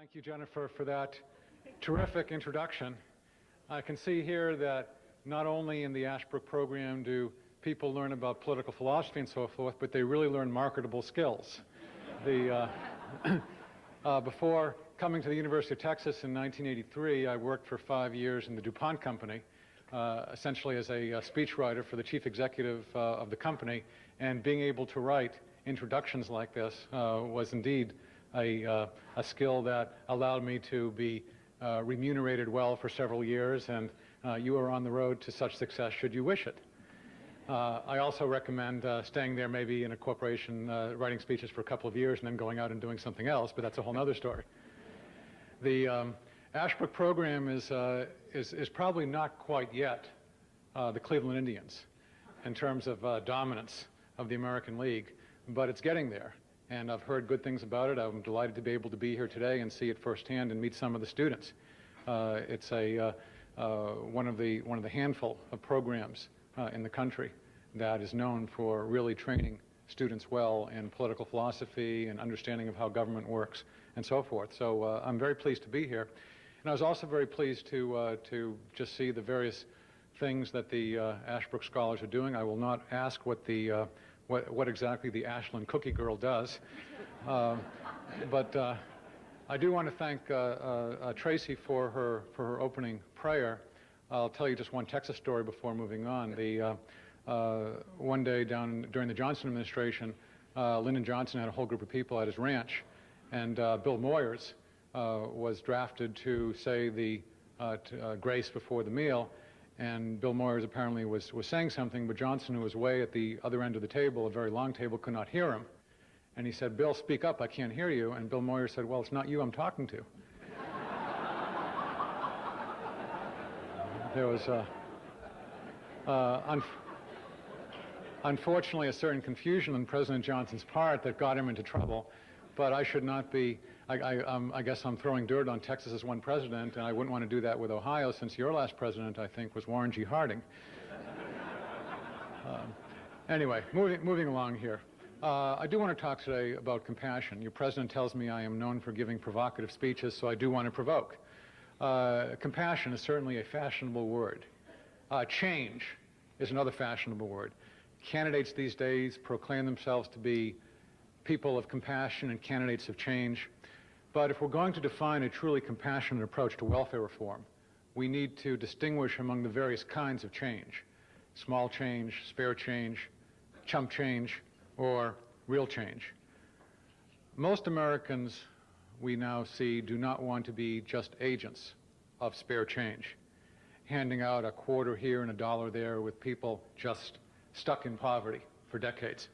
Thank you, Jennifer, for that terrific introduction. I can see here that not only in the Ashbrook program do people learn about political philosophy and so forth, but they really learn marketable skills. Before coming to the University of Texas in 1983, I worked for 5 years in the DuPont company, essentially as a speechwriter for the chief executive of the company, and being able to write introductions like this was indeed a skill that allowed me to be remunerated well for several years, and you are on the road to such success should you wish it. I also recommend staying there maybe in a corporation, writing speeches for a couple of years and then going out and doing something else, but that's a whole other story. The Ashbrook program is probably not quite yet the Cleveland Indians in terms of dominance of the American League, but it's getting there. And I've heard good things about it. I'm delighted to be able to be here today and see it firsthand and meet some of the students. It's one of the handful of programs in the country that is known for really training students well in political philosophy and understanding of how government works and so forth. So I'm very pleased to be here. And I was also very pleased to just see the various things that the Ashbrook scholars are doing. I will not ask what exactly the Ashland Cookie Girl does, but I do want to thank Tracy for her opening prayer. I'll tell you just one Texas story before moving on. One day during the Johnson administration, Lyndon Johnson had a whole group of people at his ranch, and Bill Moyers was drafted to say the grace before the meal, and Bill Moyers apparently was saying something, but Johnson, who was way at the other end of the table, a very long table, could not hear him. And he said, "Bill, speak up, I can't hear you." And Bill Moyers said, "Well, it's not you I'm talking to." There was unfortunately a certain confusion on President Johnson's part that got him into trouble, but I should not be, I guess I'm throwing dirt on Texas's one president, and I wouldn't want to do that with Ohio, since your last president, I think, was Warren G. Harding. Anyway, moving along here. I do want to talk today about compassion. Your president tells me I am known for giving provocative speeches, so I do want to provoke. Compassion is certainly a fashionable word. Change is another fashionable word. Candidates these days proclaim themselves to be people of compassion and candidates of change. But if we're going to define a truly compassionate approach to welfare reform, we need to distinguish among the various kinds of change: small change, spare change, chump change, or real change. Most Americans, we now see, do not want to be just agents of spare change, handing out a quarter here and a dollar there with people just stuck in poverty for decades.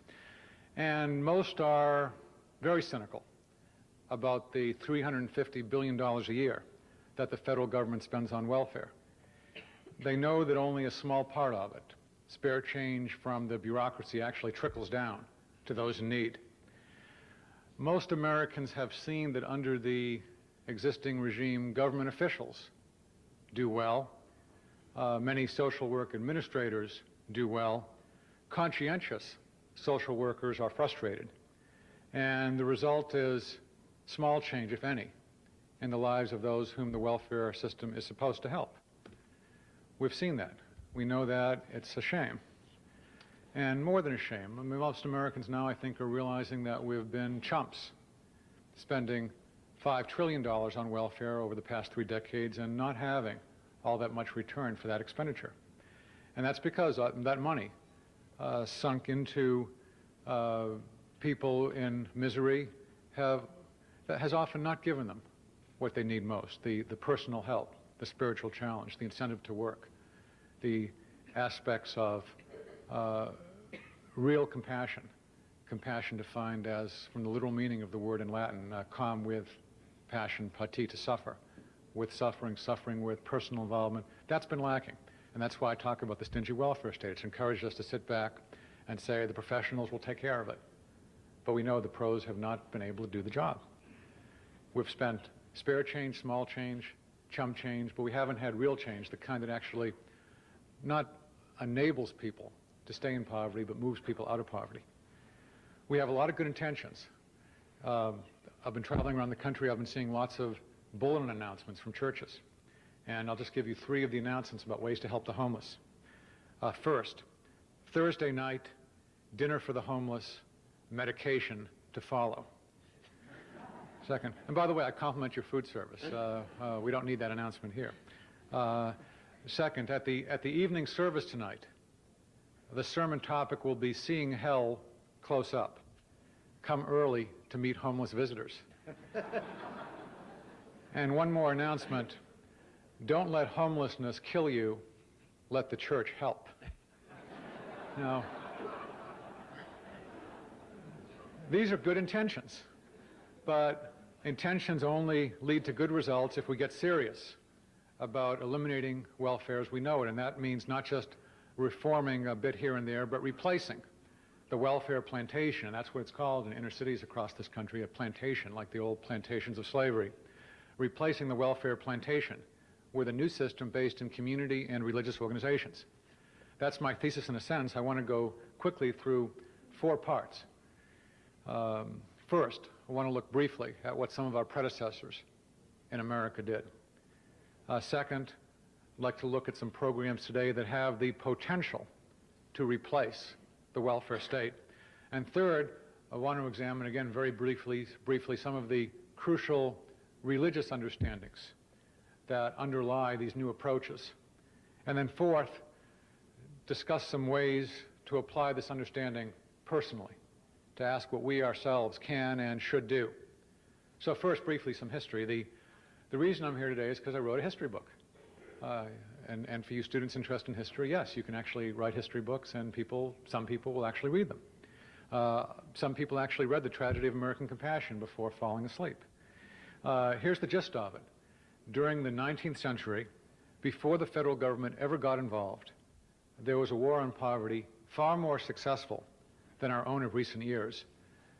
And most are very cynical about the $350 billion a year that the federal government spends on welfare. They know that only a small part of it, spare change from the bureaucracy, actually trickles down to those in need. Most Americans have seen that under the existing regime, government officials do well. Many social work administrators do well. Conscientious social workers are frustrated. And the result is small change, if any, in the lives of those whom the welfare system is supposed to help. We've seen that. We know that. It's a shame. And more than a shame, I mean, most Americans now, I think, are realizing that we've been chumps, spending $5 trillion on welfare over the past 3 decades and not having all that much return for that expenditure. And that's because that money sunk into people in misery has often not given them what they need most: the personal help, the spiritual challenge, the incentive to work, the aspects of real compassion defined as, from the literal meaning of the word in Latin, com with passion, pati, to suffer, with suffering with personal involvement. That's been lacking, and that's why I talk about the stingy welfare state. It's encouraged us to sit back and say the professionals will take care of it, but we know the pros have not been able to do the job. We've spent spare change, small change, chump change, but we haven't had real change, the kind that actually not enables people to stay in poverty, but moves people out of poverty. We have a lot of good intentions. I've been traveling around the country. I've been seeing lots of bulletin announcements from churches. And I'll just give you 3 of the announcements about ways to help the homeless. First, Thursday night, dinner for the homeless, medication to follow. Second, and by the way, I compliment your food service. We don't need that announcement here. Second, at the evening service tonight, the sermon topic will be Seeing Hell Close Up. Come early to meet homeless visitors. And one more announcement. Don't let homelessness kill you. Let the church help. Now, these are good intentions, but intentions only lead to good results if we get serious about eliminating welfare as we know it, and that means not just reforming a bit here and there, but replacing the welfare plantation. That's what it's called in inner cities across this country, a plantation, like the old plantations of slavery. Replacing the welfare plantation with a new system based in community and religious organizations. That's my thesis in a sense. I want to go quickly through 4 parts. First, I want to look briefly at what some of our predecessors in America did. Second, I'd like to look at some programs today that have the potential to replace the welfare state. And third, I want to examine again very briefly some of the crucial religious understandings that underlie these new approaches. And then fourth, discuss some ways to apply this understanding personally, to ask what we ourselves can and should do. So first, briefly, some history. The reason I'm here today is because I wrote a history book. And for you students interested in history, yes, you can actually write history books, and some people will actually read them. Some people actually read The Tragedy of American Compassion before falling asleep. Here's the gist of it. During the 19th century, before the federal government ever got involved, there was a war on poverty far more successful than our own of recent years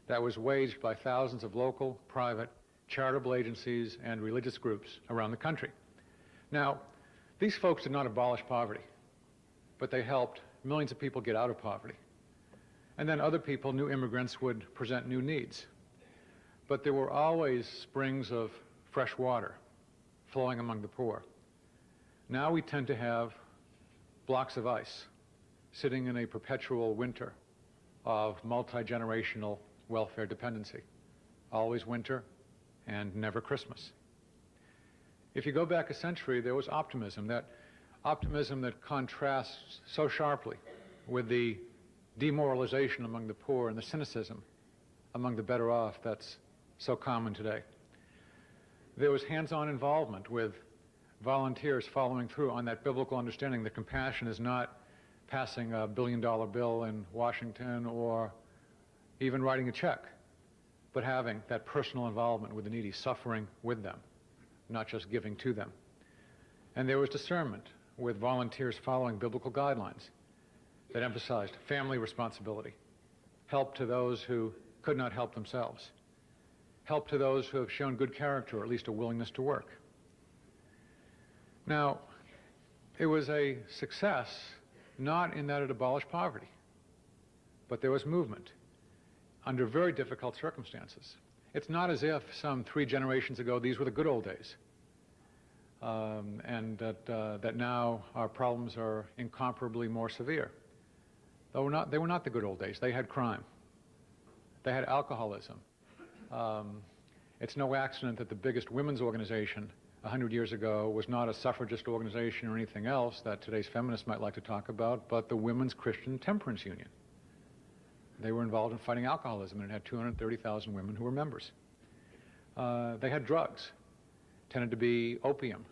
that was waged by thousands of local, private, charitable agencies and religious groups around the country. Now, these folks did not abolish poverty, but they helped millions of people get out of poverty. And then other people, new immigrants, would present new needs. But there were always springs of fresh water flowing among the poor. Now we tend to have blocks of ice sitting in a perpetual winter of multi-generational welfare dependency. Always winter and never Christmas. If you go back a century, there was optimism that contrasts so sharply with the demoralization among the poor and the cynicism among the better off that's so common today. There was hands-on involvement with volunteers following through on that biblical understanding that compassion is not passing a billion-dollar bill in Washington or even writing a check, but having that personal involvement with the needy, suffering with them, not just giving to them. And there was discernment with volunteers following biblical guidelines that emphasized family responsibility, help to those who could not help themselves, help to those who have shown good character or at least a willingness to work. Now, it was a success not in that it abolished poverty, but there was movement under very difficult circumstances. It's not as if some 3 generations ago these were the good old days, and that now our problems are incomparably more severe. They were not the good old days. They had crime. They had alcoholism. It's no accident that the biggest women's organization 100 years ago was not a suffragist organization or anything else that today's feminists might like to talk about, but the Women's Christian Temperance Union. They were involved in fighting alcoholism, and it had 230,000 women who were members. They had drugs, tended to be opium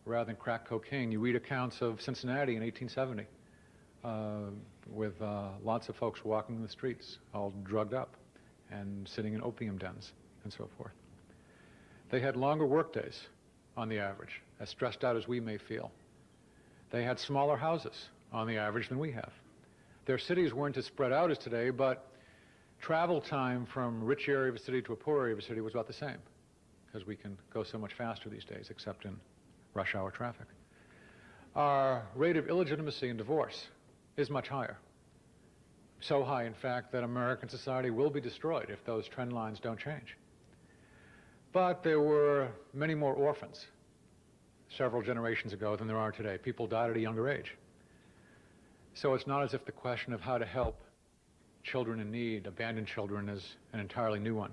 rather than crack cocaine. You read accounts of Cincinnati in 1870 with lots of folks walking in the streets, all drugged up and sitting in opium dens and so forth. They had longer work days on the average, as stressed out as we may feel. They had smaller houses on the average than we have. Their cities weren't as spread out as today, but travel time from a rich area of a city to a poor area of a city was about the same, because we can go so much faster these days, except in rush hour traffic. Our rate of illegitimacy and divorce is much higher. So high, in fact, that American society will be destroyed if those trend lines don't change. But there were many more orphans several generations ago than there are today. People died at a younger age. So it's not as if the question of how to help children in need, abandoned children, is an entirely new one.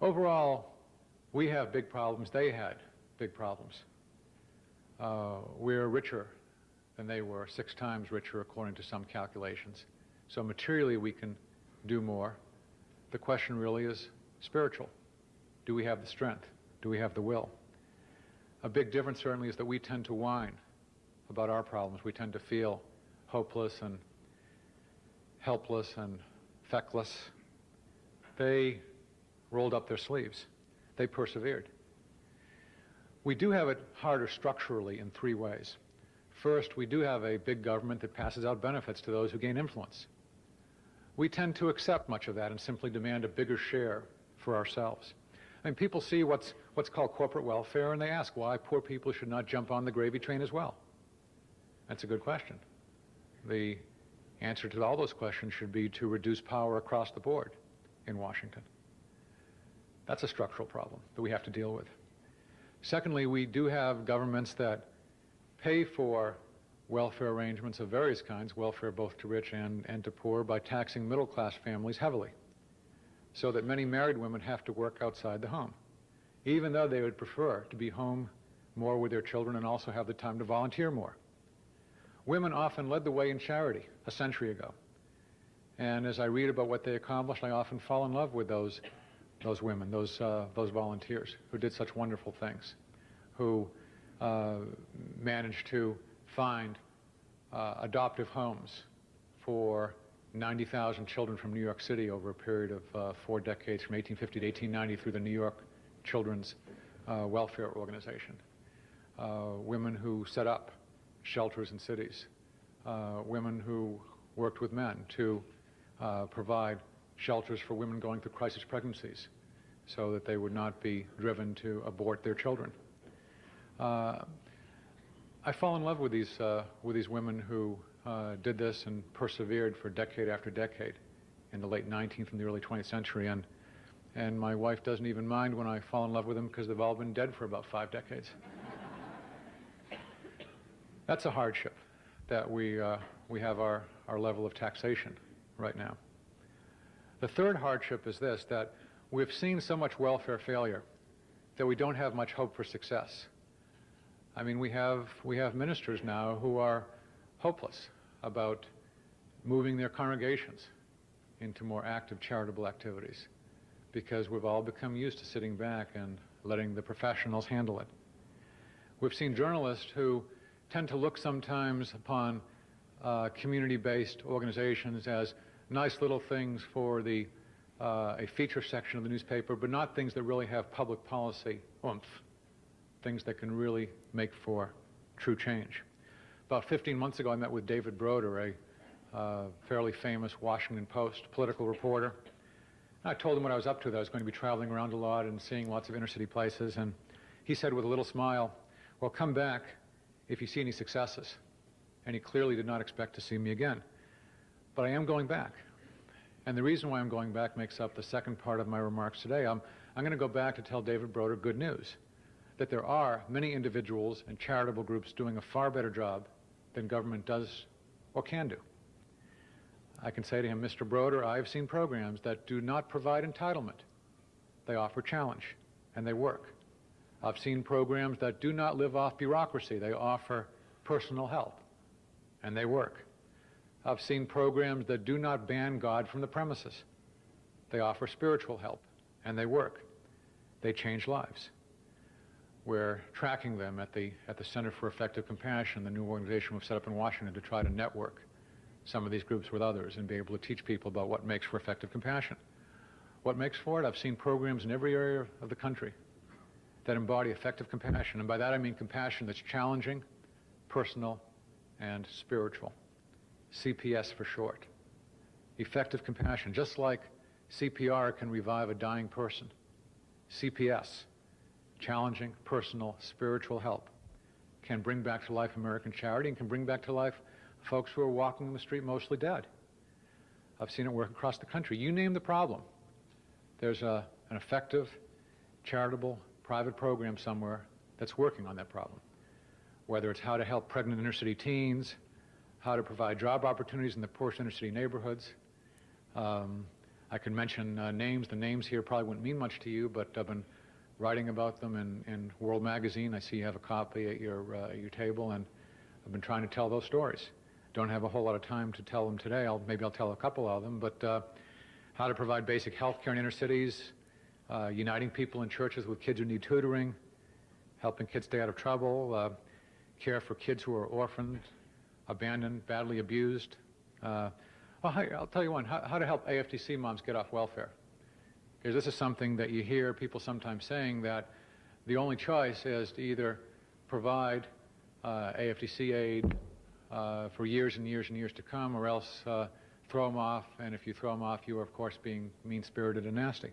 Overall, we have big problems. They had big problems. We're richer than they were, 6 times richer according to some calculations. So materially we can do more. The question really is spiritual. Do we have the strength? Do we have the will? A big difference certainly is that we tend to whine about our problems. We tend to feel hopeless and helpless and feckless. They rolled up their sleeves. They persevered. We do have it harder structurally in 3 ways. First, we do have a big government that passes out benefits to those who gain influence. We tend to accept much of that and simply demand a bigger share for ourselves. I mean, people see what's called corporate welfare, and they ask why poor people should not jump on the gravy train as well. That's a good question. The answer to all those questions should be to reduce power across the board in Washington. That's a structural problem that we have to deal with. Secondly, we do have governments that pay for welfare arrangements of various kinds, welfare both to rich and to poor, by taxing middle-class families heavily, so that many married women have to work outside the home, even though they would prefer to be home more with their children and also have the time to volunteer more. Women often led the way in charity a century ago. And as I read about what they accomplished, I often fall in love with those women, those volunteers who did such wonderful things, who managed to find adoptive homes for 90,000 children from New York City over a period of 4 decades, from 1850 to 1890, through the New York Children's Welfare Organization. Women who set up shelters in cities. Women who worked with men to provide shelters for women going through crisis pregnancies so that they would not be driven to abort their children. I fall in love with these women who did this and persevered for decade after decade in the late 19th and the early 20th century, and my wife doesn't even mind when I fall in love with them because they've all been dead for about 5 decades. That's a hardship, that we have our level of taxation right now. The third hardship is this, that we've seen so much welfare failure that we don't have much hope for success. I mean, we have ministers now who are hopeless about moving their congregations into more active charitable activities because we've all become used to sitting back and letting the professionals handle it. We've seen journalists who tend to look sometimes upon community-based organizations as nice little things for a feature section of the newspaper, but not things that really have public policy oomph, things that can really make for true change. About 15 months ago, I met with David Broder, a fairly famous Washington Post political reporter. And I told him what I was up to, that I was going to be traveling around a lot and seeing lots of inner-city places, and he said with a little smile, well, come back if you see any successes. And he clearly did not expect to see me again. But I am going back. And the reason why I'm going back makes up the second part of my remarks today. I'm going to go back to tell David Broder good news, that there are many individuals and charitable groups doing a far better job than government does or can do. I can say to him, Mr. Broder, I've seen programs that do not provide entitlement. They offer challenge, and they work. I've seen programs that do not live off bureaucracy. They offer personal help, and they work. I've seen programs that do not ban God from the premises. They offer spiritual help, and they work. They change lives. We're tracking them at the Center for Effective Compassion, the new organization we've set up in Washington, to try to network some of these groups with others and be able to teach people about what makes for effective compassion. What makes for it? I've seen programs in every area of the country that embody effective compassion, and by that I mean compassion that's challenging, personal, and spiritual. CPS for short. Effective compassion, just like CPR can revive a dying person. CPS, challenging, personal, spiritual help, can bring back to life American charity and can bring back to life folks who are walking the street mostly dead. I've seen it work across the country. You name the problem. There's an effective, charitable, private program somewhere that's working on that problem. Whether it's how to help pregnant inner-city teens, how to provide job opportunities in the poorest inner-city neighborhoods. I can mention names. The names here probably wouldn't mean much to you, but I've been writing about them in World Magazine. I see you have a copy at your table, and I've been trying to tell those stories. Don't have a whole lot of time to tell them today. Maybe I'll tell a couple of them, but how to provide basic health care in inner cities, uniting people in churches with kids who need tutoring, helping kids stay out of trouble, care for kids who are orphaned, abandoned, badly abused. I'll tell you one, how to help AFTC moms get off welfare. Because this is something that you hear people sometimes saying, that the only choice is to either provide AFTC aid for years and years and years to come, or else throw them off, and if you throw them off, you are, of course, being mean-spirited and nasty.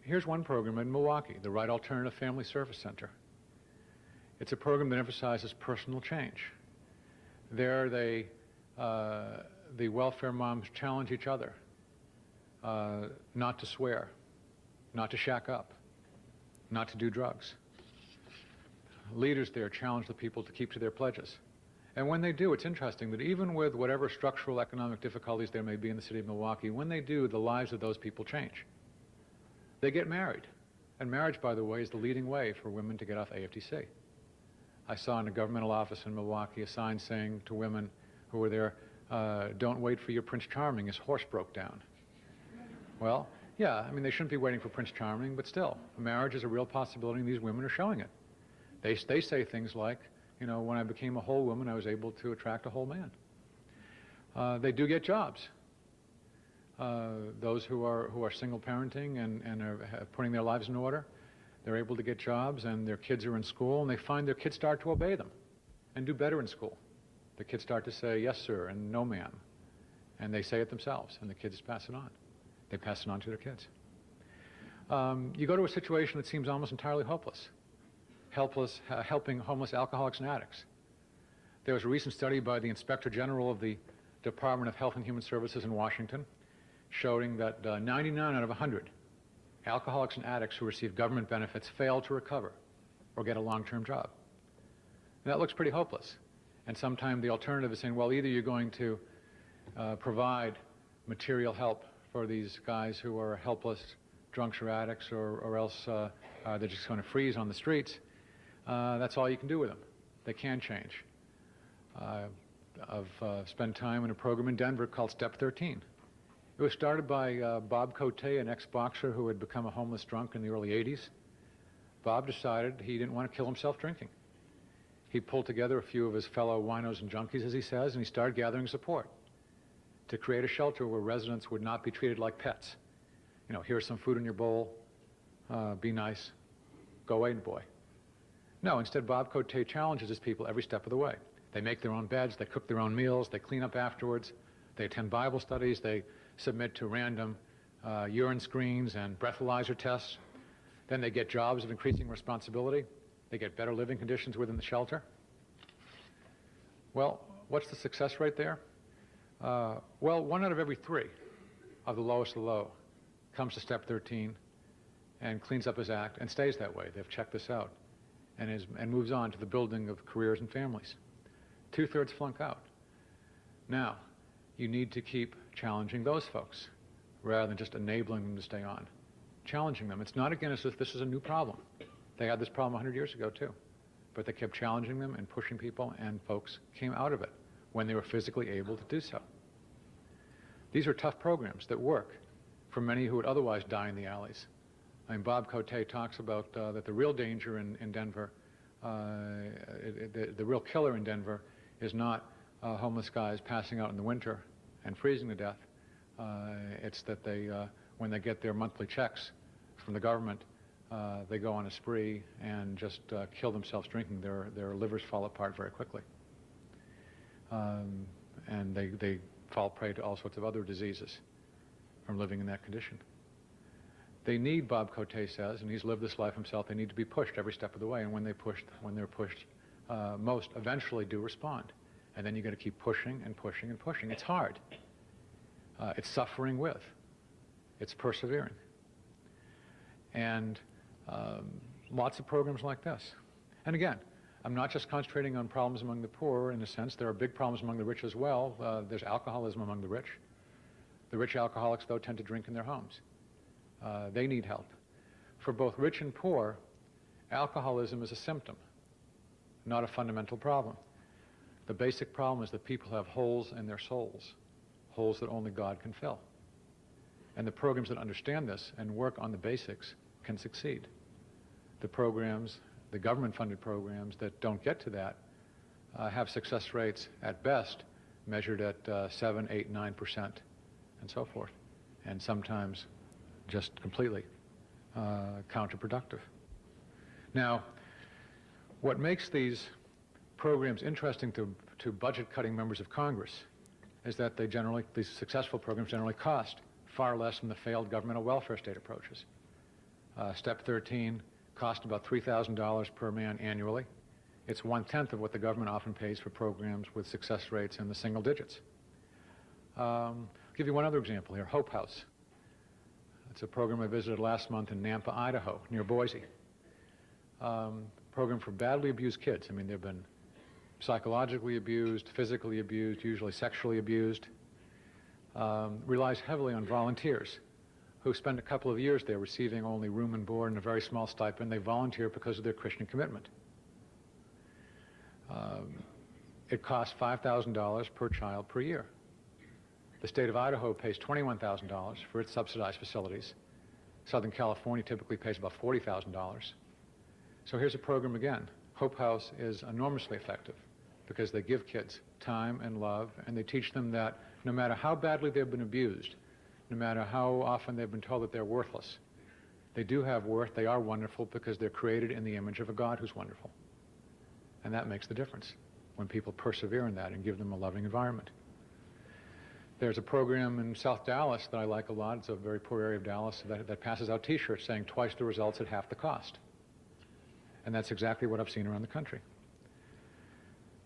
Here's one program in Milwaukee, the Right Alternative Family Service Center. It's a program that emphasizes personal change. There, the welfare moms challenge each other not to swear, not to shack up, not to do drugs. Leaders there challenge the people to keep to their pledges. And when they do, it's interesting that even with whatever structural economic difficulties there may be in the city of Milwaukee, when they do, the lives of those people change. They get married. And marriage, by the way, is the leading way for women to get off AFTC. I saw in a governmental office in Milwaukee a sign saying to women who were there, don't wait for your Prince Charming, his horse broke down. Well, yeah, I mean, they shouldn't be waiting for Prince Charming, but still, marriage is a real possibility, and these women are showing it. They say things like, you know, when I became a whole woman, I was able to attract a whole man. They do get jobs. Those who are single parenting and are putting their lives in order, they're able to get jobs, and their kids are in school, and they find their kids start to obey them and do better in school. The kids start to say, yes, sir, and no, ma'am. And they say it themselves, and the kids pass it on. They pass it on to their kids. You go to a situation that seems almost entirely hopeless. Helping homeless alcoholics and addicts. There was a recent study by the Inspector General of the Department of Health and Human Services in Washington showing that 99 out of 100 alcoholics and addicts who receive government benefits fail to recover or get a long-term job. And that looks pretty hopeless. And sometimes the alternative is saying, well, either you're going to provide material help for these guys who are helpless drunks or addicts, or else they're just going to freeze on the streets. That's all you can do with them. They can change. I've spent time in a program in Denver called Step 13. It was started by Bob Cote, an ex-boxer who had become a homeless drunk in the early 80s. Bob decided he didn't want to kill himself drinking. He pulled together a few of his fellow winos and junkies, as he says, and he started gathering support to create a shelter where residents would not be treated like pets. You know, here's some food in your bowl, be nice, go away, boy. No, instead Bob Cote challenges his people every step of the way. They make their own beds, they cook their own meals, they clean up afterwards, they attend Bible studies, they submit to random urine screens and breathalyzer tests. Then they get jobs of increasing responsibility. They get better living conditions within the shelter. Well, what's the success rate there? Well, 1 out of every 3 of the lowest of the low comes to Step 13 and cleans up his act and stays that way. They've checked this out and moves on to the building of careers and families. 2/3 flunk out. Now, you need to keep challenging those folks rather than just enabling them to stay on. Challenging them. It's not again as if this is a new problem. They had this problem 100 years ago too. But they kept challenging them and pushing people, and folks came out of it when they were physically able to do so. These are tough programs that work for many who would otherwise die in the alleys. I mean, Bob Cote talks about that the real danger in Denver, the real killer in Denver is not homeless guys passing out in the winter and freezing to death. It's that they, when they get their monthly checks from the government, they go on a spree and just kill themselves drinking. Their livers fall apart very quickly. And they fall prey to all sorts of other diseases from living in that condition. They need, Bob Cote says, and he's lived this life himself, they need to be pushed every step of the way. And when they're pushed, most eventually do respond. And then you've got to keep pushing and pushing and pushing. It's hard. It's suffering with. It's persevering. and lots of programs like this. And again, I'm not just concentrating on problems among the poor. In a sense, there are big problems among the rich as well. There's alcoholism among the rich. The rich alcoholics, though, tend to drink in their homes. They need help. For both rich and poor, alcoholism is a symptom, not a fundamental problem. The basic problem is that people have holes in their souls, holes that only God can fill. And the programs that understand this and work on the basics can succeed. The programs, the government-funded programs that don't get to that have success rates at best measured at 7, 8, 9% and so forth, and sometimes just completely counterproductive. Now, what makes these programs interesting to budget-cutting members of Congress is that these successful programs generally cost far less than the failed governmental welfare state approaches. Step 13 cost about $3,000 per man annually. It's 1/10 of what the government often pays for programs with success rates in the single digits. I'll give you one other example here, Hope House. It's a program I visited last month in Nampa, Idaho, near Boise. Program for badly abused kids. I mean, they've been psychologically abused, physically abused, usually sexually abused. Relies heavily on volunteers who spend a couple of years there receiving only room and board and a very small stipend. They volunteer because of their Christian commitment. It costs $5,000 per child per year. The state of Idaho pays $21,000 for its subsidized facilities. Southern California typically pays about $40,000. So here's a program again. Hope House is enormously effective because they give kids time and love, and they teach them that no matter how badly they've been abused, no matter how often they've been told that they're worthless, they do have worth, they are wonderful because they're created in the image of a God who's wonderful. And that makes the difference when people persevere in that and give them a loving environment. There's a program in South Dallas that I like a lot. It's a very poor area of Dallas that passes out T-shirts saying twice the results at half the cost. And that's exactly what I've seen around the country.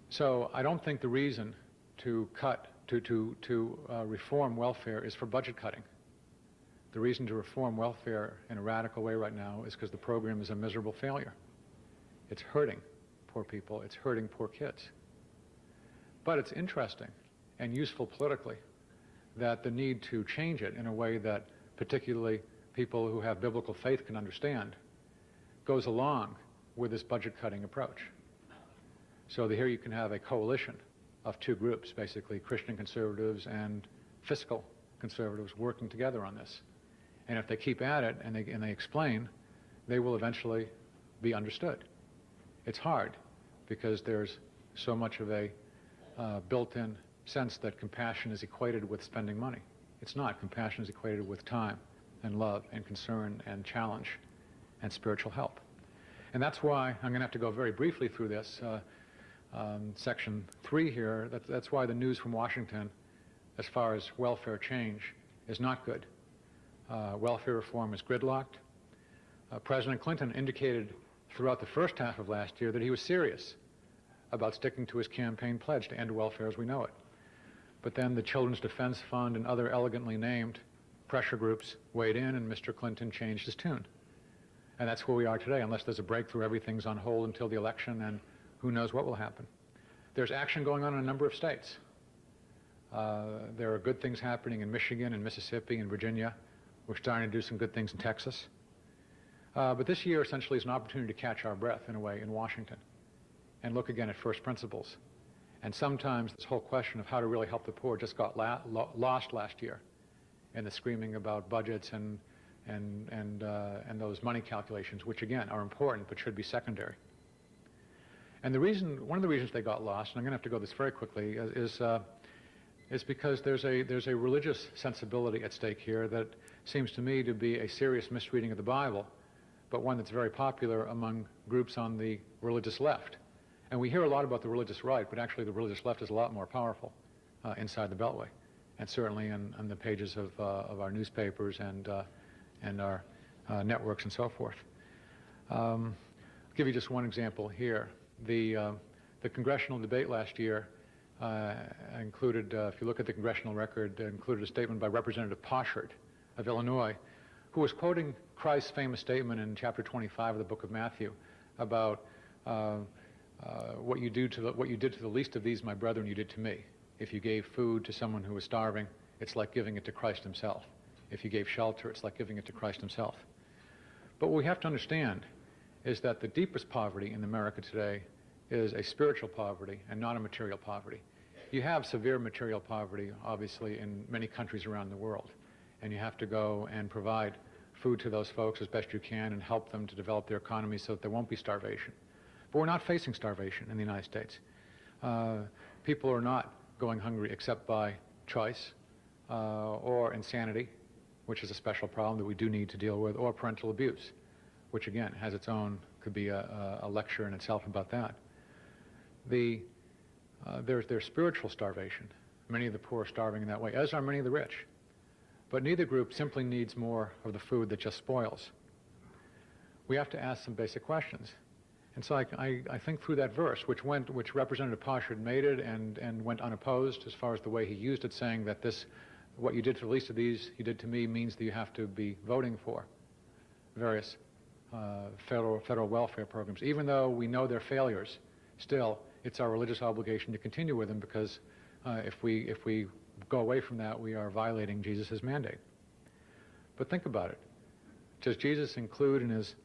So I don't think the reason to reform welfare is for budget cutting. The reason to reform welfare in a radical way right now is because the program is a miserable failure. It's hurting poor people. It's hurting poor kids. But it's interesting and useful politically that the need to change it in a way that particularly people who have biblical faith can understand goes along with this budget-cutting approach. So here you can have a coalition of two groups, basically Christian conservatives and fiscal conservatives working together on this. And if they keep at it and they explain, they will eventually be understood. It's hard because there's so much of a built-in sense that compassion is equated with spending money. It's not. Compassion is equated with time and love and concern and challenge and spiritual help. And that's why I'm going to have to go very briefly through this. Section 3 here, that's why the news from Washington as far as welfare change is not good. Welfare reform is gridlocked. President Clinton indicated throughout the first half of last year that he was serious about sticking to his campaign pledge to end welfare as we know it. But then the Children's Defense Fund and other elegantly named pressure groups weighed in, and Mr. Clinton changed his tune. And that's where we are today. Unless there's a breakthrough, everything's on hold until the election, and who knows what will happen. There's action going on in a number of states. There are good things happening in Michigan and Mississippi and Virginia. We're starting to do some good things in Texas. But this year essentially is an opportunity to catch our breath in a way in Washington and look again at first principles. And sometimes this whole question of how to really help the poor just got lost last year in the screaming about budgets and those money calculations, which again are important but should be secondary. And one of the reasons they got lost, and I'm going to have to go this very quickly, is because there's a religious sensibility at stake here that seems to me to be a serious misreading of the Bible, but one that's very popular among groups on the religious left. And we hear a lot about the religious right, but actually the religious left is a lot more powerful inside the Beltway, and certainly on the pages of our newspapers and our networks and so forth. I'll give you just one example here. The congressional debate last year included, if you look at the congressional record, included a statement by Representative Poshard of Illinois, who was quoting Christ's famous statement in chapter 25 of the book of Matthew about what you did to the least of these, my brethren, you did to me. If you gave food to someone who was starving, it's like giving it to Christ himself. If you gave shelter, it's like giving it to Christ himself. But what we have to understand is that the deepest poverty in America today is a spiritual poverty and not a material poverty. You have severe material poverty, obviously, in many countries around the world, and you have to go and provide food to those folks as best you can and help them to develop their economy so that there won't be starvation. But we're not facing starvation in the United States. People are not going hungry except by choice or insanity, which is a special problem that we do need to deal with, or parental abuse, which again has its own, could be a lecture in itself about that. There's spiritual starvation. Many of the poor are starving in that way, as are many of the rich. But neither group simply needs more of the food that just spoils. We have to ask some basic questions. And so I think through that verse, which Representative Posh had made it and went unopposed as far as the way he used it, saying that this, what you did to the least of these, you did to me, means that you have to be voting for various federal welfare programs. Even though we know they're failures, still, it's our religious obligation to continue with them, because if we go away from that, we are violating Jesus' mandate. But think about it. Does Jesus include in his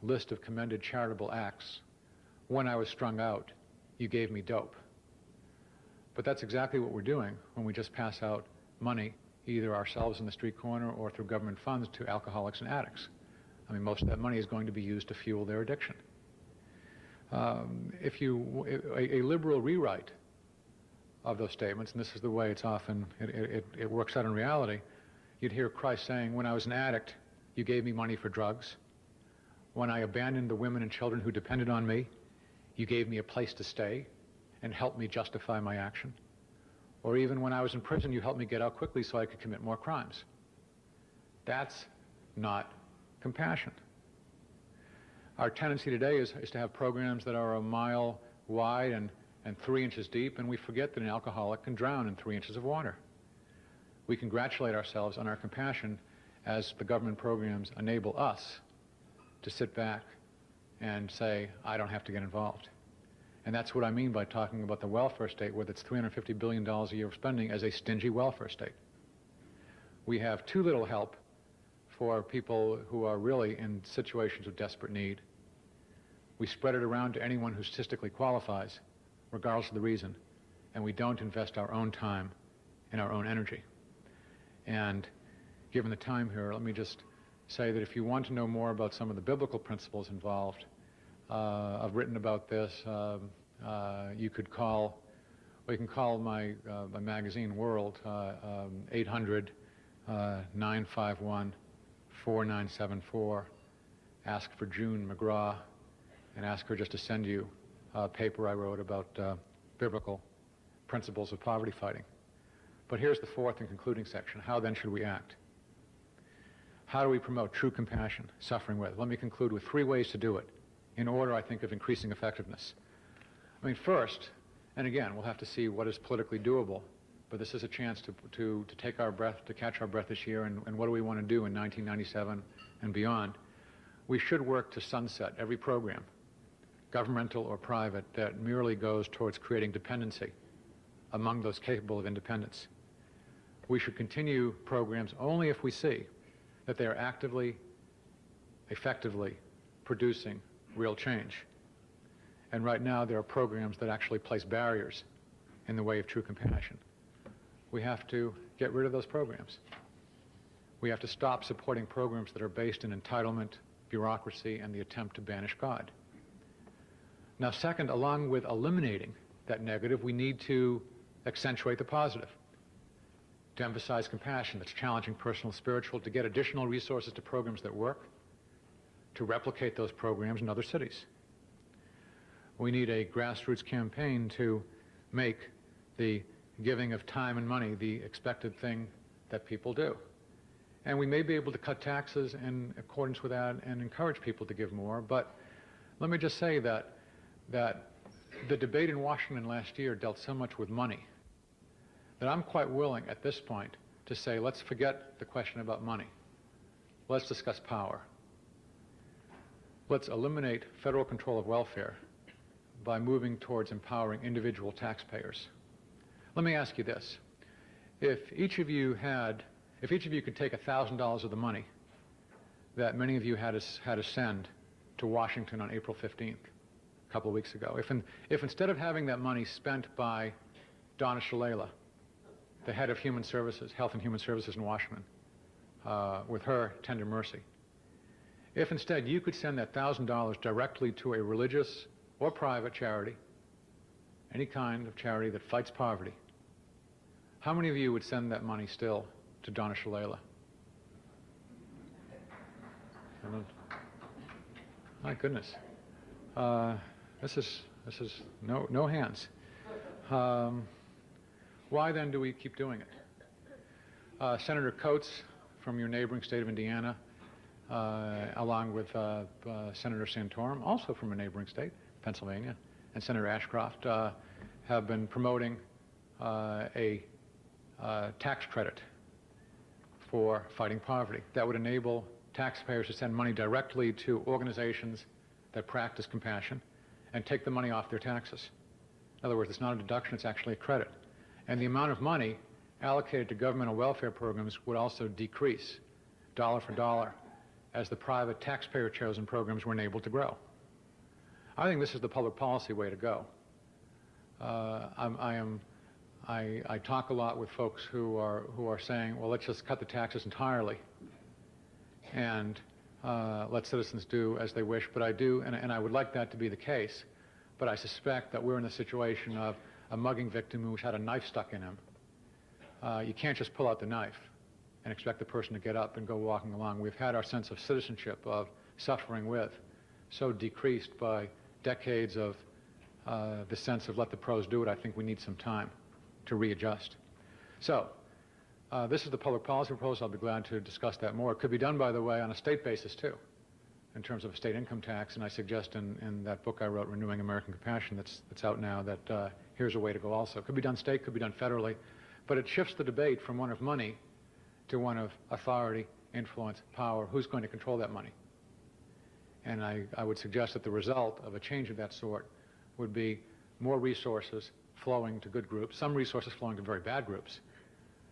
list of commended charitable acts, when I was strung out, you gave me dope? But that's exactly what we're doing when we just pass out money, either ourselves in the street corner or through government funds, to alcoholics and addicts. I mean, most of that money is going to be used to fuel their addiction. A liberal rewrite of those statements, and this is the way it's often, it works out in reality, you'd hear Christ saying, when I was an addict, you gave me money for drugs. When I abandoned the women and children who depended on me, you gave me a place to stay and helped me justify my action. Or even when I was in prison, you helped me get out quickly so I could commit more crimes. That's not compassion. Our tendency today is to have programs that are a mile wide and 3 inches deep, and we forget that an alcoholic can drown in 3 inches of water. We congratulate ourselves on our compassion as the government programs enable us to sit back and say, I don't have to get involved. And that's what I mean by talking about the welfare state, with its $350 billion a year of spending, as a stingy welfare state. We have too little help for people who are really in situations of desperate need. We spread it around to anyone who statistically qualifies, regardless of the reason, and we don't invest our own time and our own energy. And given the time here, let me just say that if you want to know more about some of the biblical principles involved, I've written about this. You can call my magazine World, 800-951-4974. Ask for June McGraw and ask her just to send you a paper I wrote about biblical principles of poverty fighting. But here's the fourth and concluding section. How then should we act? How do we promote true compassion, suffering with? Let me conclude with 3 ways to do it, in order, I think, of increasing effectiveness. I mean, first, and again, we'll have to see what is politically doable, but this is a chance to take our breath, to catch our breath this year, and what do we want to do in 1997 and beyond. We should work to sunset every program, governmental or private, that merely goes towards creating dependency among those capable of independence. We should continue programs only if we see that they are actively, effectively producing real change. And right now there are programs that actually place barriers in the way of true compassion. We have to get rid of those programs. We have to stop supporting programs that are based in entitlement, bureaucracy, and the attempt to banish God. Now, second, along with eliminating that negative, we need to accentuate the positive, to emphasize compassion that's challenging personal, spiritual, to get additional resources to programs that work, to replicate those programs in other cities. We need a grassroots campaign to make the giving of time and money the expected thing that people do. And we may be able to cut taxes in accordance with that and encourage people to give more, but let me just say that the debate in Washington last year dealt so much with money that I'm quite willing at this point to say, let's forget the question about money. Let's discuss power. Let's eliminate federal control of welfare by moving towards empowering individual taxpayers. Let me ask you this. If each of you could take $1,000 of the money that many of you had to send to Washington on April 15th, a couple of weeks ago, if instead of having that money spent by Donna Shalala, the head of Human Services, Health and Human Services in Washington, with her tender mercy, if instead you could send that $1,000 directly to a religious or private charity, any kind of charity that fights poverty, how many of you would send that money still to Donna Shalala? My goodness. This is no hands. Why then do we keep doing it? Senator Coates from your neighboring state of Indiana, along with Senator Santorum, also from a neighboring state, Pennsylvania, and Senator Ashcroft, have been promoting a tax credit for fighting poverty that would enable taxpayers to send money directly to organizations that practice compassion and take the money off their taxes. In other words, it's not a deduction, it's actually a credit. And the amount of money allocated to governmental welfare programs would also decrease, dollar for dollar, as the private taxpayer-chosen programs were enabled to grow. I think this is the public policy way to go. I talk a lot with folks who are saying, well, let's just cut the taxes entirely and let citizens do as they wish. But I do, and I would like that to be the case, but I suspect that we're in the situation of a mugging victim who's had a knife stuck in him. You can't just pull out the knife and expect the person to get up and go walking along. We've had our sense of citizenship, of suffering with, so decreased by decades of the sense of let the pros do it. I think we need some time to readjust. So, this is the public policy proposal. I'll be glad to discuss that more. It could be done, by the way, on a state basis, too, in terms of a state income tax, and I suggest in that book I wrote, Renewing American Compassion, that's out now, that here's a way to go also. It could be done state, could be done federally, but it shifts the debate from one of money to one of authority, influence, power. Who's going to control that money? And I would suggest that the result of a change of that sort would be more resources flowing to good groups, some resources flowing to very bad groups,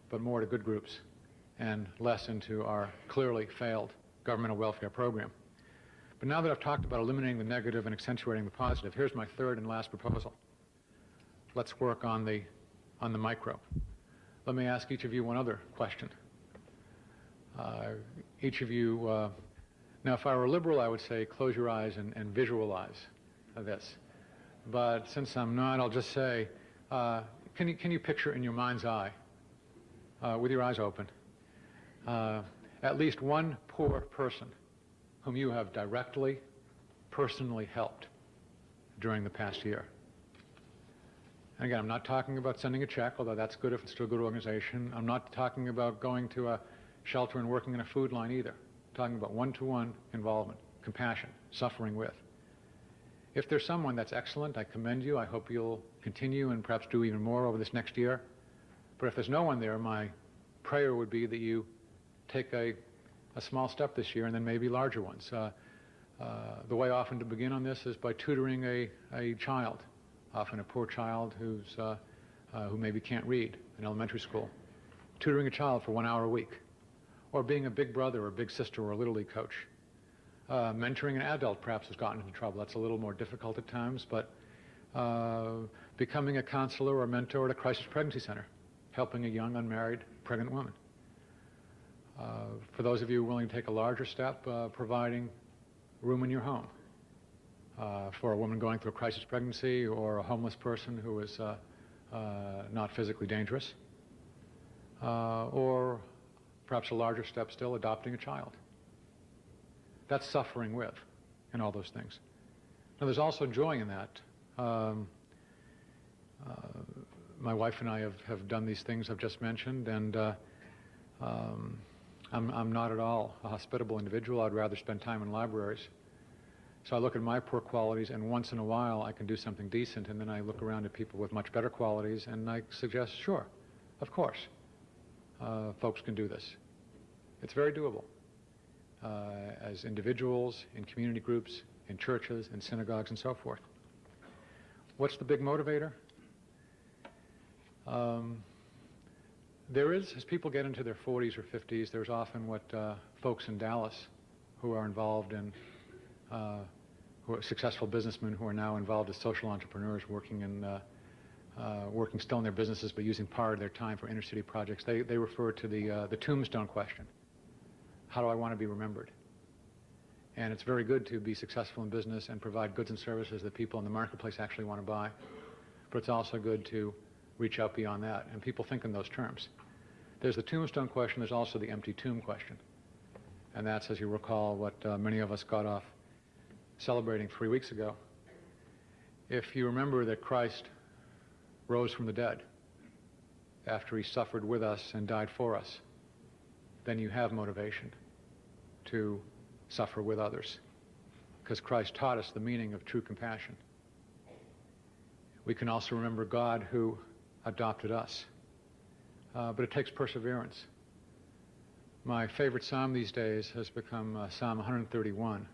but more to good groups and less into our clearly failed governmental welfare program. But now that I've talked about eliminating the negative and accentuating the positive, here's my third and last proposal. Let's work on the micro. Let me ask each of you one other question. Each of you, now if I were a liberal, I would say close your eyes and visualize this. But since I'm not, I'll just say, can you picture in your mind's eye, with your eyes open, at least one poor person whom you have directly, personally helped during the past year? And again, I'm not talking about sending a check, although that's good if it's to a good organization. I'm not talking about going to a shelter and working in a food line either. I'm talking about one-to-one involvement, compassion, suffering with. If there's someone that's excellent, I commend you. I hope you'll continue and perhaps do even more over this next year. But if there's no one there, my prayer would be that you take a small step this year and then maybe larger ones. The way often to begin on this is by tutoring a child, often a poor child who maybe can't read in elementary school. Tutoring a child for 1 hour a week, or being a big brother or a big sister or a Little League coach. Mentoring an adult perhaps has gotten into trouble. That's a little more difficult at times, but becoming a counselor or mentor at a crisis pregnancy center, helping a young unmarried pregnant woman. For those of you willing to take a larger step, providing room in your home for a woman going through a crisis pregnancy or a homeless person who is not physically dangerous, or perhaps a larger step still, adopting a child. That's suffering with, and all those things. Now, there's also joy in that. My wife and I have done these things I've just mentioned, and I'm not at all a hospitable individual. I'd rather spend time in libraries. So I look at my poor qualities, and once in a while I can do something decent, and then I look around at people with much better qualities, and I suggest, sure, of course, folks can do this. It's very doable. as individuals, in community groups, in churches, in synagogues, and so forth. What's the big motivator? There is, as people get into their 40s or 50s, there's often what folks in Dallas who are involved in, who are successful businessmen who are now involved as social entrepreneurs working still in their businesses but using part of their time for inner city projects. They refer to the tombstone question. How do I want to be remembered? And it's very good to be successful in business and provide goods and services that people in the marketplace actually want to buy. But it's also good to reach out beyond that. And people think in those terms. There's the tombstone question. There's also the empty tomb question. And that's, as you recall, what many of us got off celebrating 3 weeks ago. If you remember that Christ rose from the dead after he suffered with us and died for us, then you have motivation to suffer with others, because Christ taught us the meaning of true compassion. We can also remember God who adopted us, but it takes perseverance. My favorite psalm these days has become Psalm 131,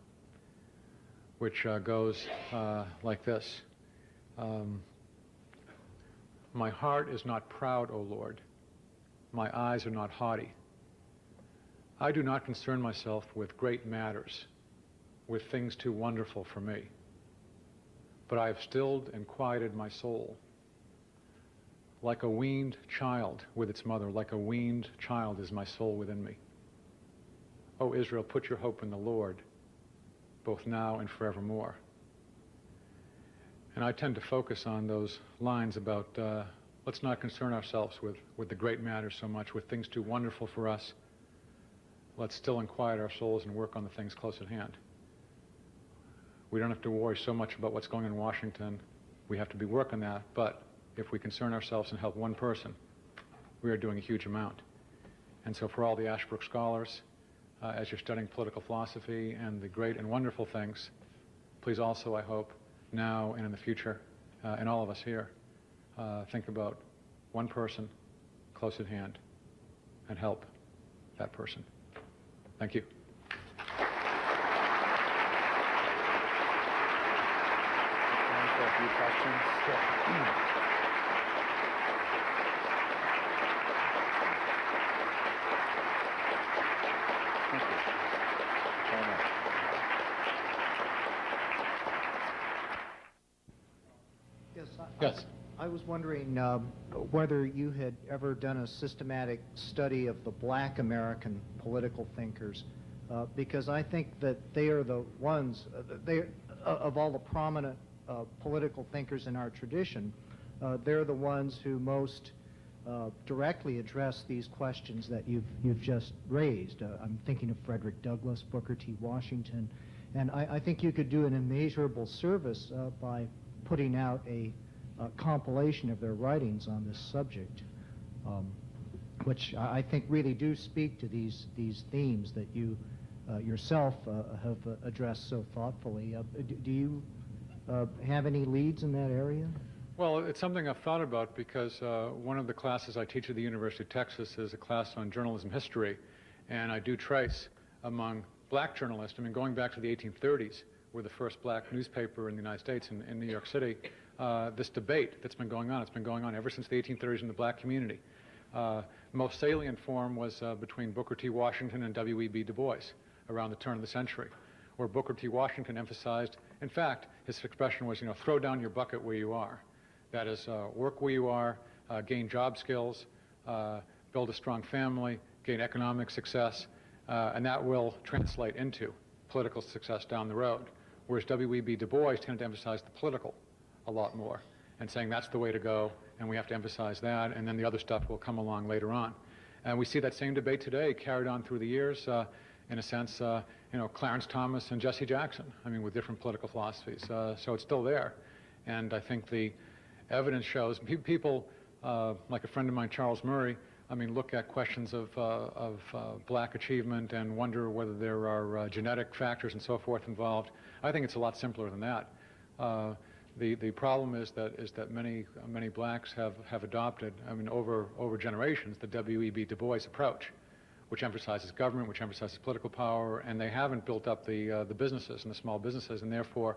which goes like this. My heart is not proud, O Lord. My eyes are not haughty. I do not concern myself with great matters, with things too wonderful for me. But I have stilled and quieted my soul. Like a weaned child with its mother, like a weaned child is my soul within me. O Israel, put your hope in the Lord, both now and forevermore. And I tend to focus on those lines about let's not concern ourselves with the great matters so much, with things too wonderful for us. Let's still and quiet our souls and work on the things close at hand. We don't have to worry so much about what's going on in Washington. We have to be working that, but if we concern ourselves and help one person, we are doing a huge amount. And so for all the Ashbrook scholars, as you're studying political philosophy and the great and wonderful things, please also, I hope, now and in the future, and all of us here, think about one person close at hand and help that person. Thank you. Time for a few questions. Sure. Thank you very much. Yes. I was wondering whether you had ever done a systematic study of the black American political thinkers, because I think that they are the ones, of all the prominent political thinkers in our tradition, they're the ones who most directly address these questions that you've just raised. I'm thinking of Frederick Douglass, Booker T. Washington, and I think you could do an immeasurable service by putting out a compilation of their writings on this subject, which I think really do speak to these themes that you yourself have addressed so thoughtfully. Do you have any leads in that area? Well, it's something I've thought about because one of the classes I teach at the University of Texas is a class on journalism history, and I do trace among black journalists, I mean, going back to the 1830s, we're the first black newspaper in the United States in New York City, this debate that's been going on. It's been going on ever since the 1830s in the black community. Most salient form was between Booker T. Washington and W.E.B. Du Bois around the turn of the century, where Booker T. Washington emphasized, in fact, his expression was, throw down your bucket where you are. That is, work where you are, gain job skills, build a strong family, gain economic success, and that will translate into political success down the road. Whereas W.E.B. Du Bois tended to emphasize the political a lot more, and saying that's the way to go, and we have to emphasize that, and then the other stuff will come along later on. And we see that same debate today carried on through the years, in a sense, Clarence Thomas and Jesse Jackson, with different political philosophies. So it's still there. And I think the evidence shows, people, like a friend of mine, Charles Murray, look at questions of black achievement and wonder whether there are genetic factors and so forth involved. I think it's a lot simpler than that. The problem is that many blacks have adopted, over generations, the W.E.B. Du Bois approach, which emphasizes government, which emphasizes political power, and they haven't built up the businesses and the small businesses, and therefore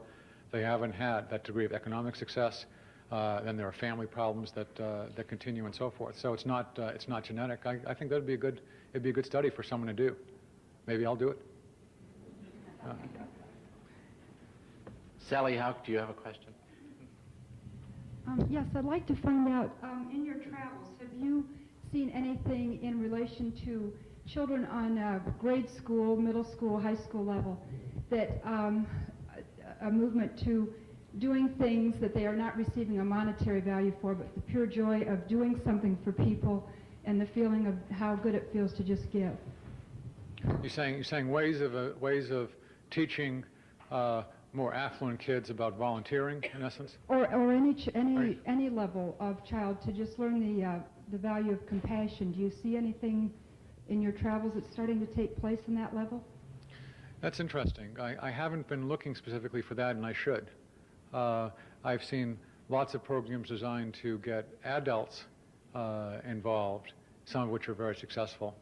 they haven't had that degree of economic success. Then there are family problems that continue and so forth. So it's not genetic. I think it'd be a good study for someone to do. Maybe I'll do it. Sally Houck, do you have a question? Yes, I'd like to find out, in your travels, have you seen anything in relation to children on grade school, middle school, high school level, that a movement to doing things that they are not receiving a monetary value for, but the pure joy of doing something for people and the feeling of how good it feels to just give? You're saying ways of teaching more affluent kids about volunteering, in essence? Or any level of child to just learn the value of compassion. Do you see anything in your travels that's starting to take place in that level? That's interesting. I haven't been looking specifically for that, and I should. I've seen lots of programs designed to get adults involved, some of which are very successful.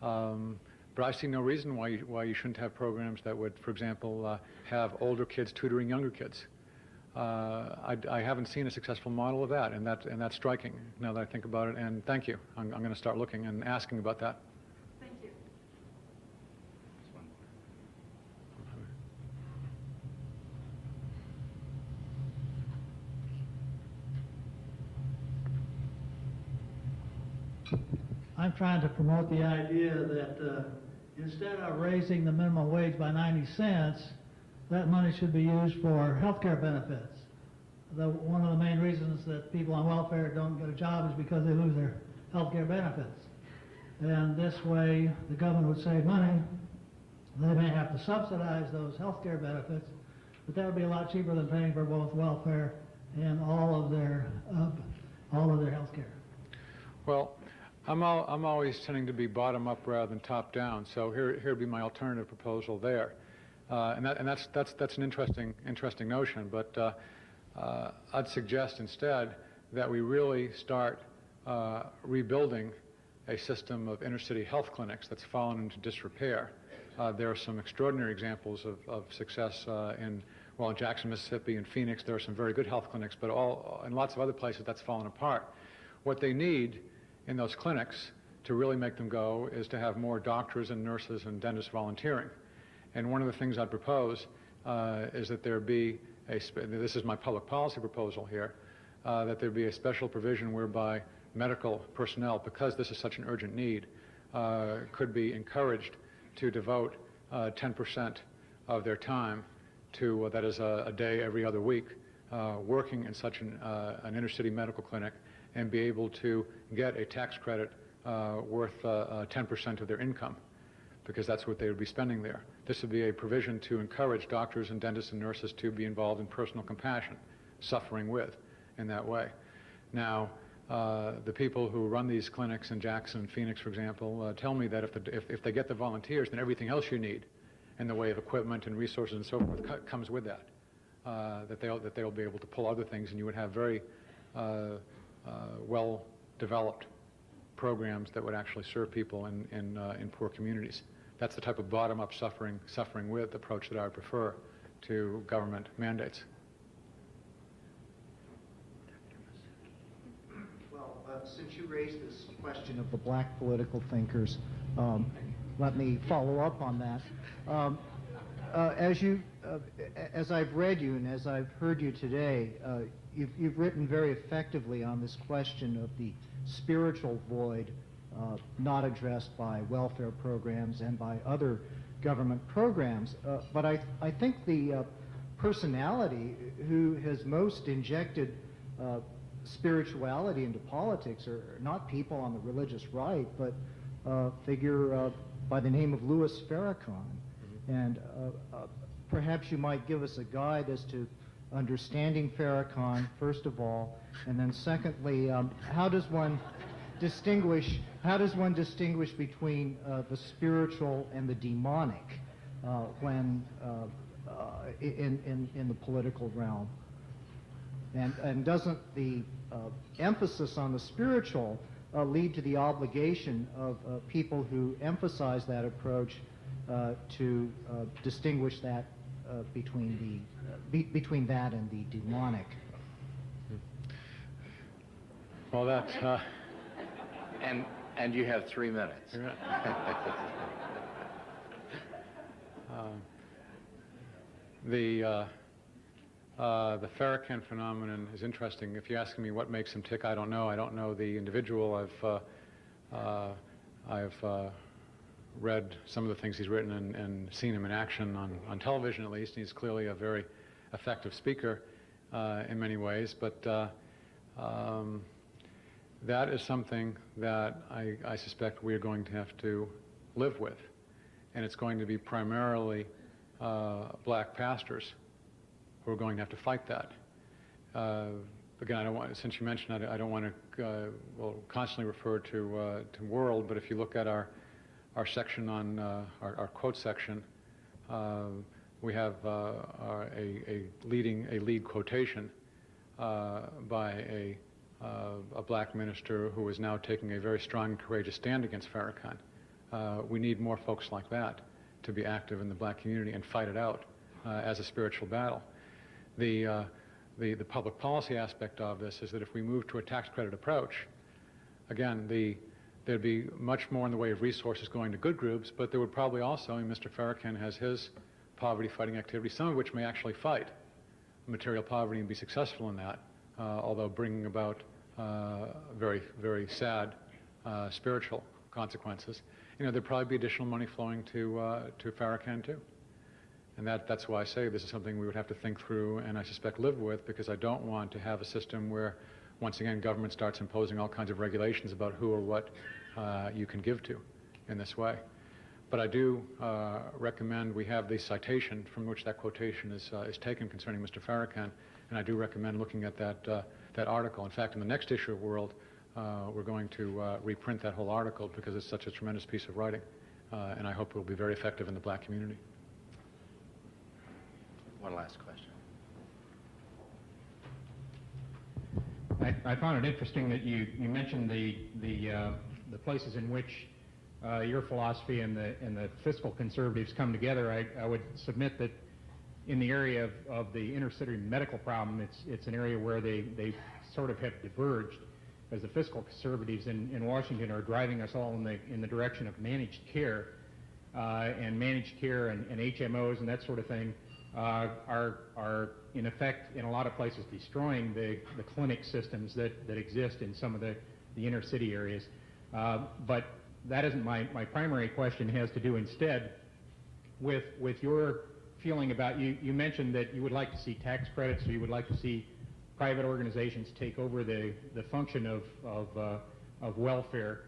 But I see no reason why you shouldn't have programs that would, for example, have older kids tutoring younger kids. I haven't seen a successful model of that, and that's striking now that I think about it. And thank you. I'm going to start looking and asking about that. Thank you. I'm trying to promote the idea that instead of raising the minimum wage by 90 cents, that money should be used for health care benefits. One of the main reasons that people on welfare don't get a job is because they lose their health care benefits. And this way, the government would save money. They may have to subsidize those health care benefits, but that would be a lot cheaper than paying for both welfare and all of their health care. Well, I'm always tending to be bottom up rather than top down. So here'd be my alternative proposal there, and that's an interesting notion. But I'd suggest instead that we really start rebuilding a system of inner-city health clinics that's fallen into disrepair. There are some extraordinary examples of success in Jackson, Mississippi, and Phoenix. There are some very good health clinics, but in lots of other places that's fallen apart. What they need in those clinics to really make them go is to have more doctors and nurses and dentists volunteering. And one of the things I'd propose is that there be this is my public policy proposal here, that there be a special provision whereby medical personnel, because this is such an urgent need, could be encouraged to devote 10% of their time to, that is a day every other week, working in such an inner-city medical clinic, and be able to get a tax credit worth 10% of their income, because that's what they would be spending there. This would be a provision to encourage doctors and dentists and nurses to be involved in personal compassion, suffering with, in that way. Now, the people who run these clinics in Jackson and Phoenix, for example, tell me that if they get the volunteers, then everything else you need in the way of equipment and resources and so forth comes with that. That they'll be able to pull other things, and you would have very well-developed programs that would actually serve people in poor communities. That's the type of bottom-up suffering with approach that I would prefer to government mandates. Well, since you raised this question of the black political thinkers, let me follow up on that. As I've read you and as I've heard you today, you've written very effectively on this question of the spiritual void not addressed by welfare programs and by other government programs. But I think the personality who has most injected spirituality into politics are not people on the religious right, but a figure by the name of Louis Farrakhan. Mm-hmm. And perhaps you might give us a guide as to understanding Farrakhan, first of all, and then secondly, how does one distinguish between the spiritual and the demonic when in the political realm? And doesn't the emphasis on the spiritual lead to the obligation of people who emphasize that approach to distinguish that between that and the demonic. Well, that's... And you have 3 minutes. The Farrakhan phenomenon is interesting. If you're asking me what makes him tick, I don't know. I don't know the individual. I've read some of the things he's written and seen him in action on television, at least. He's clearly a very effective speaker in many ways, but that is something that I suspect we are going to have to live with, and it's going to be primarily black pastors who are going to have to fight that. Again, I don't want, since you mentioned it, I don't want to constantly refer to world, but if you look at our section on our quote section, we have a lead quotation by a black minister who is now taking a very strong and courageous stand against Farrakhan. We need more folks like that to be active in the black community and fight it out as a spiritual battle. The public policy aspect of this is that if we move to a tax credit approach, again, there'd be much more in the way of resources going to good groups, but there would probably also, and Mr. Farrakhan has his poverty fighting activities, some of which may actually fight material poverty and be successful in that, although bringing about very, very sad spiritual consequences. There'd probably be additional money flowing to Farrakhan too. And that's why I say this is something we would have to think through and I suspect live with, because I don't want to have a system where, once again, government starts imposing all kinds of regulations about who or what you can give to in this way. But I do recommend we have the citation from which that quotation is taken concerning Mr. Farrakhan, and I do recommend looking at that article. In fact, in the next issue of World, we're going to reprint that whole article because it's such a tremendous piece of writing, and I hope it will be very effective in the black community. One last question. I found it interesting that you mentioned the places in which your philosophy and the fiscal conservatives come together. I would submit that in the area of the inner city medical problem, it's an area where they sort of have diverged, as the fiscal conservatives in Washington are driving us all in the direction of managed care, and managed care and HMOs and that sort of thing are in effect in a lot of places destroying the clinic systems that exist in some of the inner city areas. But that isn't my primary question. Has to do instead with your feeling about, you mentioned that you would like to see tax credits, or you would like to see private organizations take over the function of welfare.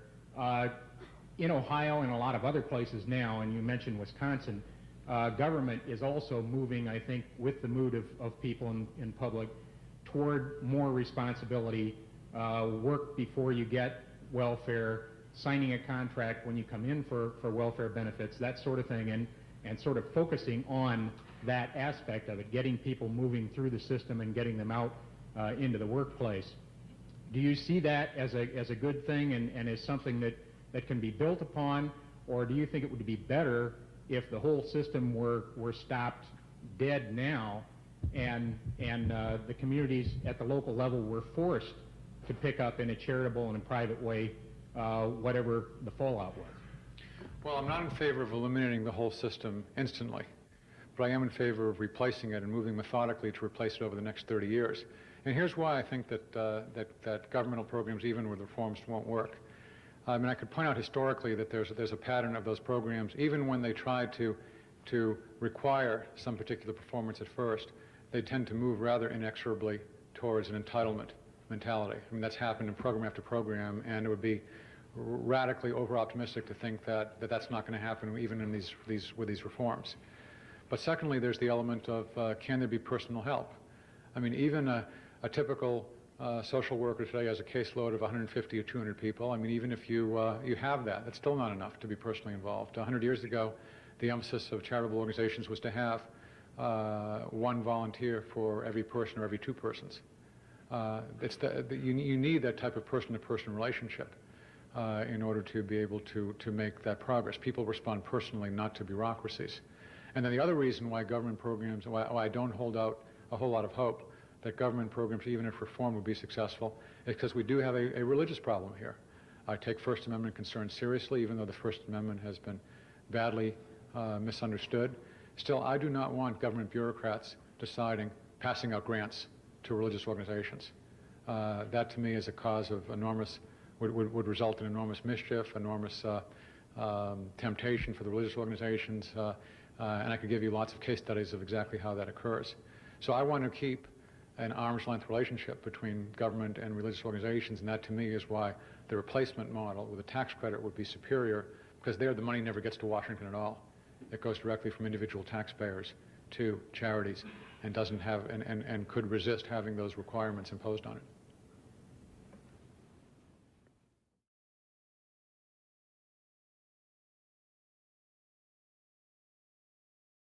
In Ohio and a lot of other places now, and you mentioned Wisconsin, government is also moving, I think, with the mood of people in public toward more responsibility, work before you get welfare, signing a contract when you come in for welfare benefits, that sort of thing, and sort of focusing on that aspect of it, getting people moving through the system and getting them out into the workplace. Do you see that as a good thing and as something that can be built upon, or do you think it would be better if the whole system were stopped dead now and the communities at the local level were forced to pick up in a charitable and a private way whatever the fallout was? Well, I'm not in favor of eliminating the whole system instantly, but I am in favor of replacing it and moving methodically to replace it over the next 30 years. And here's why I think that governmental programs, even with reforms, won't work. I mean, I could point out historically that there's a pattern of those programs, even when they try to require some particular performance at first, they tend to move rather inexorably towards an entitlement mentality. I mean, that's happened in program after program, and it would be radically over-optimistic to think that that's not going to happen even in with these reforms. But secondly, there's the element of can there be personal help? I mean, even a typical social worker today has a caseload of 150 or 200 people. I mean, even if you have that, that's still not enough to be personally involved. 100 years ago, the emphasis of charitable organizations was to have one volunteer for every person or every two persons. You need that type of person-to-person relationship. in order to be able to make that progress. People respond personally, not to bureaucracies. And then the other reason why government programs, why I don't hold out a whole lot of hope that government programs, even if reformed, would be successful, is because we do have a religious problem here. I take First Amendment concerns seriously, even though the First Amendment has been badly misunderstood. Still, I do not want government bureaucrats passing out grants to religious organizations. That to me is a cause of would result in enormous mischief, enormous temptation for the religious organizations, and I could give you lots of case studies of exactly how that occurs. So I want to keep an arm's length relationship between government and religious organizations, and that to me is why the replacement model with a tax credit would be superior, because there the money never gets to Washington at all. It goes directly from individual taxpayers to charities and doesn't have and could resist having those requirements imposed on it.